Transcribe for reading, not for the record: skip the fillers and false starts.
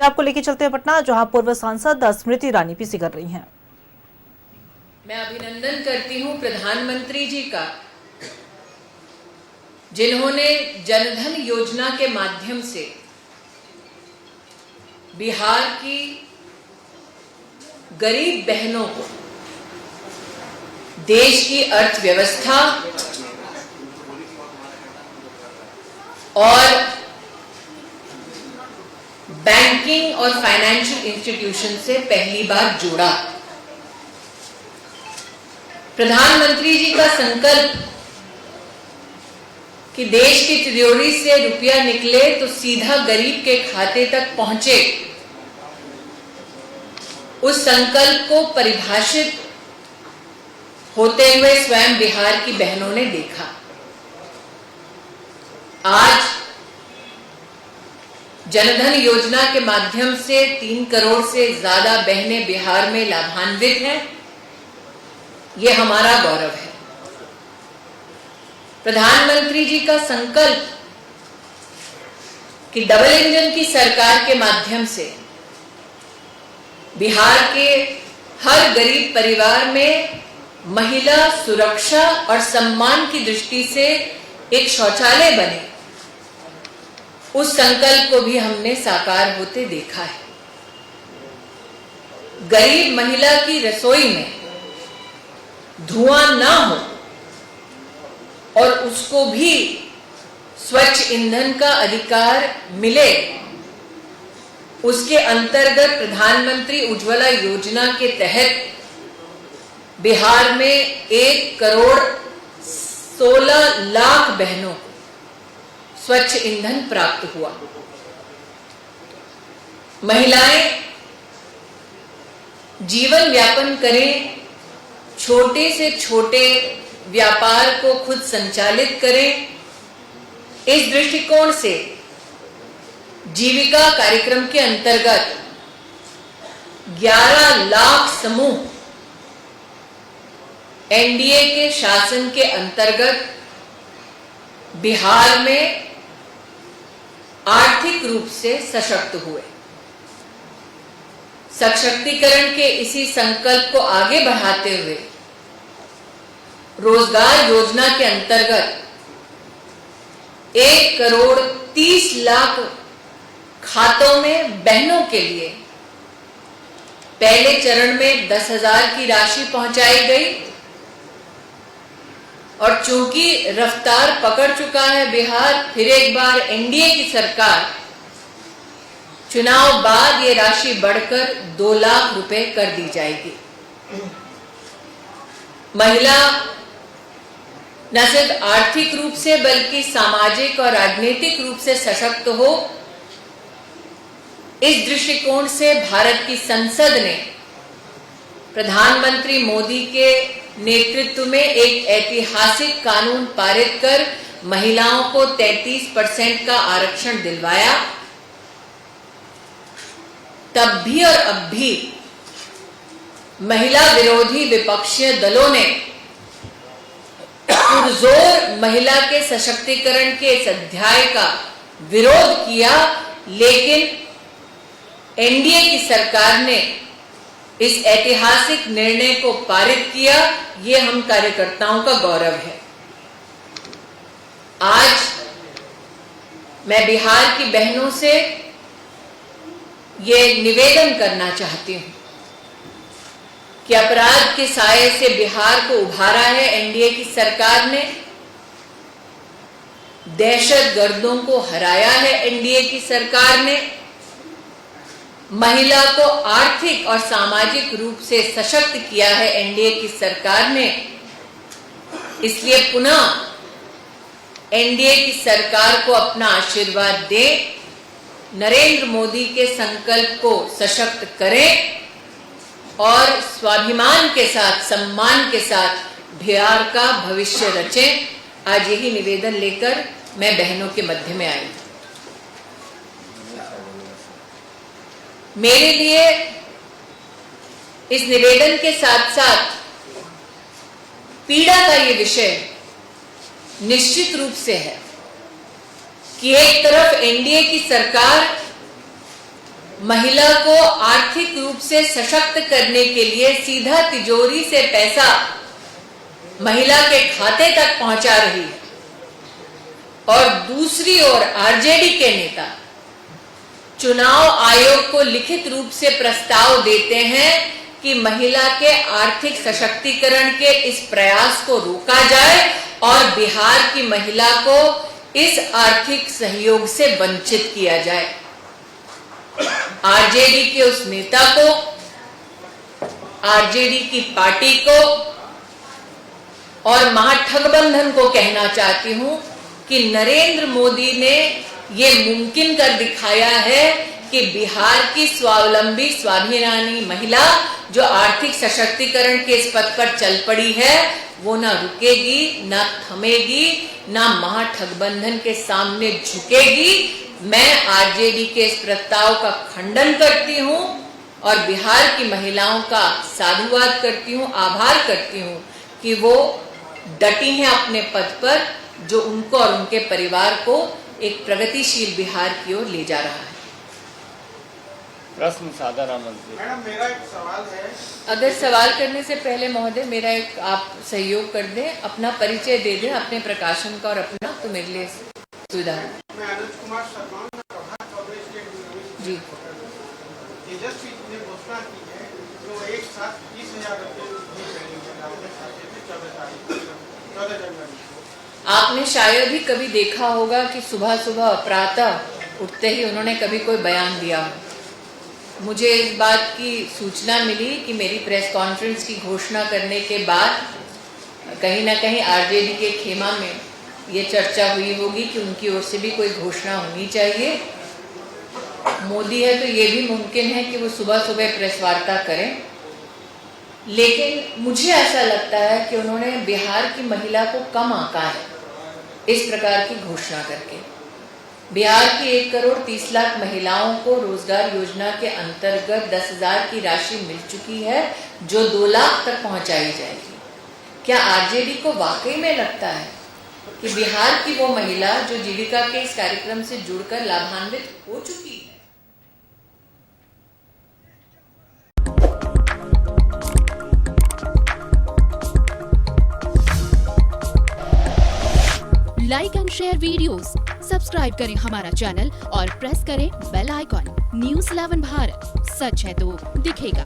आपको लेके चलते हैं पटना, जहां पूर्व सांसद स्मृति ईरानी पीसी कर रही हैं। मैं अभिनंदन करती हूं प्रधानमंत्री जी का, जिन्होंने जनधन योजना के माध्यम से बिहार की गरीब बहनों को देश की अर्थव्यवस्था और बैंकिंग और फाइनेंशियल इंस्टीट्यूशन से पहली बार जोड़ा। प्रधानमंत्री जी का संकल्प कि देश की तिजोरी से रुपया निकले तो सीधा गरीब के खाते तक पहुंचे, उस संकल्प को परिभाषित होते हुए स्वयं बिहार की बहनों ने देखा। आज जनधन योजना के माध्यम से 3 करोड़ से ज्यादा बहनें बिहार में लाभान्वित हैं। ये हमारा गौरव है। प्रधानमंत्री जी का संकल्प कि डबल इंजन की सरकार के माध्यम से बिहार के हर गरीब परिवार में महिला सुरक्षा और सम्मान की दृष्टि से एक शौचालय बने, उस संकल्प को भी हमने साकार होते देखा है। गरीब महिला की रसोई में धुआं ना हो और उसको भी स्वच्छ ईंधन का अधिकार मिले, उसके अंतर्गत प्रधानमंत्री उज्ज्वला योजना के तहत बिहार में 1 करोड़ 16 लाख बहनों को स्वच्छ ईंधन प्राप्त हुआ। महिलाएं जीवन यापन करें, छोटे से छोटे व्यापार को खुद संचालित करें, इस दृष्टिकोण से जीविका कार्यक्रम के अंतर्गत 11 लाख समूह एनडीए के शासन के अंतर्गत बिहार में आर्थिक रूप से सशक्त हुए। सशक्तिकरण के इसी संकल्प को आगे बढ़ाते हुए रोजगार योजना के अंतर्गत 1 करोड़ 30 लाख खातों में बहनों के लिए पहले चरण में 10,000 की राशि पहुंचाई गई और चूंकि रफ्तार पकड़ चुका है बिहार, फिर एक बार एनडीए की सरकार, चुनाव बाद ये राशि बढ़कर 2 लाख रुपए कर दी जाएगी। महिला न सिर्फ आर्थिक रूप से बल्कि सामाजिक और राजनीतिक रूप से सशक्त हो, इस दृष्टिकोण से भारत की संसद ने प्रधानमंत्री मोदी के नेतृत्व में एक ऐतिहासिक कानून पारित कर महिलाओं को 33% का आरक्षण दिलवाया। तब भी और अब भी महिला विरोधी विपक्षी दलों ने पुरजोर महिला के सशक्तिकरण के इस अध्याय का विरोध किया, लेकिन एनडीए की सरकार ने इस ऐतिहासिक निर्णय को पारित किया। ये हम कार्यकर्ताओं का गौरव है। आज मैं बिहार की बहनों से ये निवेदन करना चाहती हूं कि अपराध के साये से बिहार को उभारा है एनडीए की सरकार ने, दहशतगर्दों को हराया है एनडीए की सरकार ने, महिला को आर्थिक और सामाजिक रूप से सशक्त किया है एनडीए की सरकार ने। इसलिए पुनः एनडीए की सरकार को अपना आशीर्वाद दें, नरेंद्र मोदी के संकल्प को सशक्त करें और स्वाभिमान के साथ, सम्मान के साथ बिहार का भविष्य रचें। आज यही निवेदन लेकर मैं बहनों के मध्य में आई। मेरे लिए इस निवेदन के साथ साथ पीड़ा का ये विषय निश्चित रूप से है कि एक तरफ एनडीए की सरकार महिला को आर्थिक रूप से सशक्त करने के लिए सीधा तिजोरी से पैसा महिला के खाते तक पहुंचा रही है, और दूसरी ओर आरजेडी के नेता चुनाव आयोग को लिखित रूप से प्रस्ताव देते हैं कि महिला के आर्थिक सशक्तिकरण के इस प्रयास को रोका जाए और बिहार की महिला को इस आर्थिक सहयोग से वंचित किया जाए। आरजेडी के उस नेता को, आरजेडी की पार्टी को और महाठगबंधन को कहना चाहती हूं कि नरेंद्र मोदी ने ये मुमकिन कर दिखाया है कि बिहार की स्वावलंबी स्वाभिमानी महिला जो आर्थिक सशक्तिकरण के इस पथ पर चल पड़ी है, वो ना रुकेगी, ना थमेगी, ना महाठगबंधन के सामने झुकेगी। मैं आरजेडी के इस प्रस्ताव का खंडन करती हूं और बिहार की महिलाओं का साधुवाद करती हूं, आभार करती हूं कि वो डटी हैं अपने पद पर, जो उनको और उनके परिवार को एक प्रगतिशील बिहार की ओर ले जा रहा है। प्रश्न साधारण मंत्री। मैडम, मेरा एक सवाल है। अगर सवाल करने से पहले महोदय मेरा एक आप सहयोग कर दें, अपना परिचय दे दें, अपने प्रकाशन का और अपना, तो मेरे लिए सुविधा है। मैं अनुज कुमार शर्मा, प्रभात चौधरी स्टेट जी। तेजस्वी ने घोषणा की है जो एक साथ 30,000 रुपये खाते 14 जनवरी। आपने शायद ही कभी देखा होगा कि सुबह सुबह प्रातः उठते ही उन्होंने कभी कोई बयान दिया हो। मुझे इस बात की सूचना मिली कि मेरी प्रेस कॉन्फ्रेंस की घोषणा करने के बाद कहीं ना कहीं आरजेडी के खेमा में ये चर्चा हुई होगी कि उनकी ओर से भी कोई घोषणा होनी चाहिए। मोदी है तो ये भी मुमकिन है कि वो सुबह सुबह प्रेस वार्ता करें, लेकिन मुझे ऐसा लगता है कि उन्होंने बिहार की महिला को कम आंका है इस प्रकार की घोषणा करके। बिहार की 1,30,00,000 महिलाओं को रोजगार योजना के अंतर्गत 10,000 की राशि मिल चुकी है, जो 2 लाख तक पहुंचाई जाएगी। क्या आरजेडी को वाकई में लगता है कि बिहार की वो महिला जो जीविका के इस कार्यक्रम से जुड़कर लाभान्वित हो चुकी है, like and share videos, subscribe करें हमारा चैनल और प्रेस करें बेल आइकॉन। न्यूज़ 11 भारत, सच है तो दिखेगा।